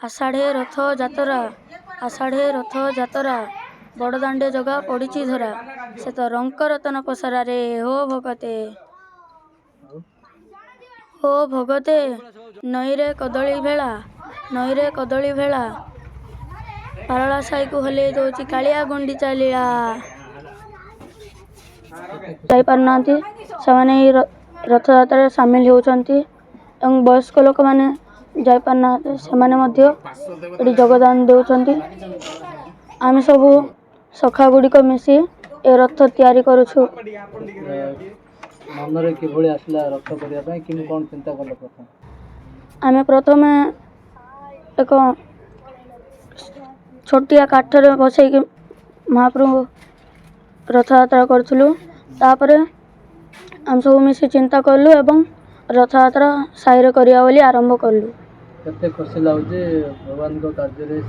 आषाढ़े रथ जातरा आषाढ़े रथ जातरा बड़दाण्डे जगा पड़ी धरा से तो रंक रतन पसरा रे हो भगते नईरे कदली भेला पारला साई को हले दौची कालिया गुंडीचा लीला जाई पारना से रथ यात्रा सामिल होती वयस्क लोक मैंने जाई पारना से योगदान देउछंती। आम सब सखा गुड़िक मिसी ए रथ तैयारी करुछु। मनरे किभଳି आसला रथ करिया पय कि कोन चिंता करले प्रथम आमे प्रथम एक छोटिया काठरे बसई कि महाप्रभु रथ यात्रा करथुलु। तापरे आम सब मिसी चिंता करलु एवं रथ यात्रा साइरे करिया बोली आरंभ करलु। केते खुशी लाउजे भगवान को कार्य रे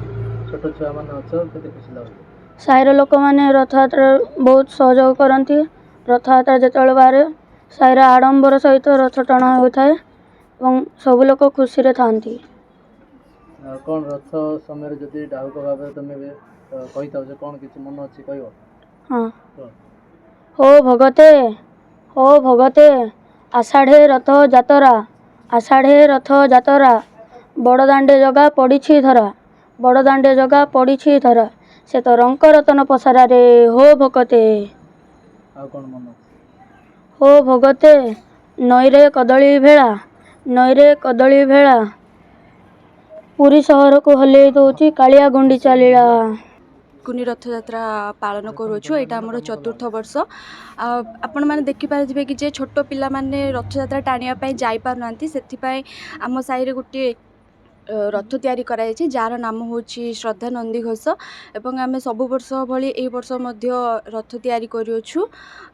छोट छुआ मान अछ केते खुशी लाउजे। साइर लोक माने रथ यात्रा बहुत सहयोग करती। रथ यात्रा जेतବେଳେ बारे साइर आडंबर सहित रथ टणा होता है और सब लोक खुशी रे थांती। कौन रथ समय जदि डाहुक भाव तुम कही था कौन किसी मन अच्छी कह हाँ हो भगते आषाढ़े रथ जातरा बड़दाण्डे जगा पड़ी धरा से तो रंक रतन पसरा रे हो भगते हो भगते नईरे कदली भेला पुरी सहर को हले दौची कालिया गुंडीचा लीला। कुनी रथ यात्रा पालन करुछु। एटा हमर चतुर्थ वर्ष। आपण माने देखि पारथिबे कि जे छोट पिला माने रथ यात्रा टाणिया पय जाई पार नांती सेथि पय आम साइरे गुटे रथ तैयारी कराई जार नाम होची श्रद्धा नंदी घोष एवं आम सब वर्ष भली ए वर्ष मध्य रथ तैयारी करूछु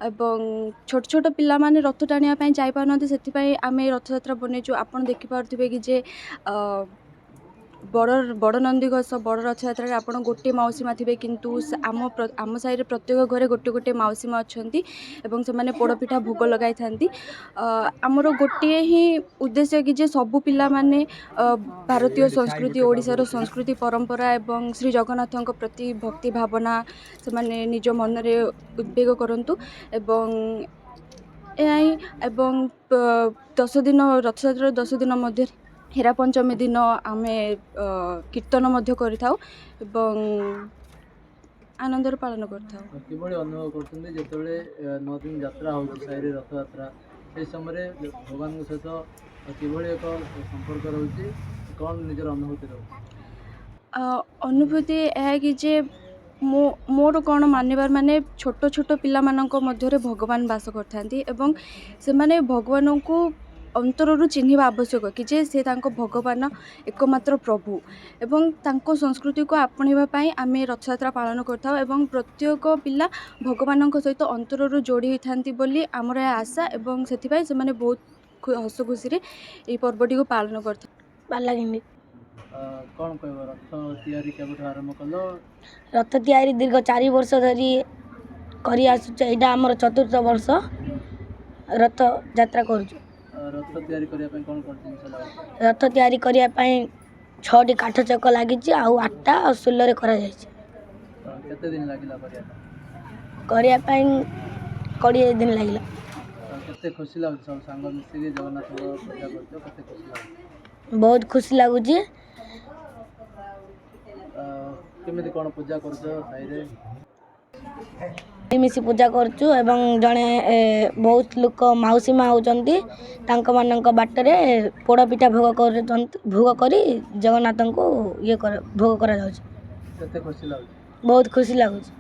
एवं छोट छोट पिला माने रथ टाणिया पय जाई पार नांती सेथि पय आम रथ यात्रा बनेछु। आपण देखि पारथिबे कि जे बड़ नंदी घोष बड़ रथ यात्रा आप गोटे मौसी माँ थे किंतु आम साइड प्रत्येक घरे गोटे गोटे मौसी माँ अच्छा से मैंने पोड़पिठा भोग लगाई था। आमर गोटे ही उद्देश्य कि जे सबू पिला माने भारतीय संस्कृति ओडिशार संस्कृति परंपरा एवं श्री जगन्नाथ प्रति भक्ति भावना से माने निज मन रे उद्वेग करंतु एवं एवं 10 दिन रथ यात्रा 10 दिन मध्य हेरा पंचमी दिन आमे कीर्तन मध्य करिथाउ एवं आनंदर पालन करथाउ। किभଳି अनुभव करछन्ते जेतबेले 9 दिन यात्रा होउछ साइरे रथ यात्रा ए समय भगवान को सहित किभଳି एक संपर्क रहउछि कोन निजर अनुभूति रहउछि। अनुभूति है कि जे मोर कौन मानवर माने छोट छोट पिला मानक मध्यरे भगवान वास करथांती एवं से माने भगवान को अंतररू चिन्हवा आवश्यक कि जे से तांको भगवान एकमात्र प्रभु एवं तांको संस्कृति को आपणिबा पई आमे रथ यात्रा पालन करथाउ एवं प्रत्येक पिला भगवान सहित अंतररू जोड़ी होइथांती बोली हमर आशा एवं सेथि पई से माने बहुत हस खुशी रे ए पर्वटी को पालन करथाउ। कौन कहब रथ तैयारी केबठ आरंभ कलो। रथ तैयारी दीर्घ 4 वर्ष धरी करी आसुछ। एटा हमर चतुर्थ वर्ष रथ यात्रा करूछु। रथ तैयारी करिया पय कोन कोन जिंस लागै। रथ तैयारी करिया पय 6टी काठ चक लागिछि आ 8टा सुल्ल रे करा जायछि। केते दिन लागिला करिया पय 20 दिन लागिला। केते खुशी लागै सब संग मिसी के जगन्नाथ को पूजा करछो केते खुशी लागै। बहुत खुशी लागुछि। केमिति कोन पूजा करछो साइरे मिसी पूजा करछु एवं जने बहुत लोक मौसी माँ होचंती तांक मानक बाटरे पोड़ पिठा भोग करी जगन्नाथ को ये भोग करा जाउछि। केते खुशी लागै। बहुत खुशी लागुछि।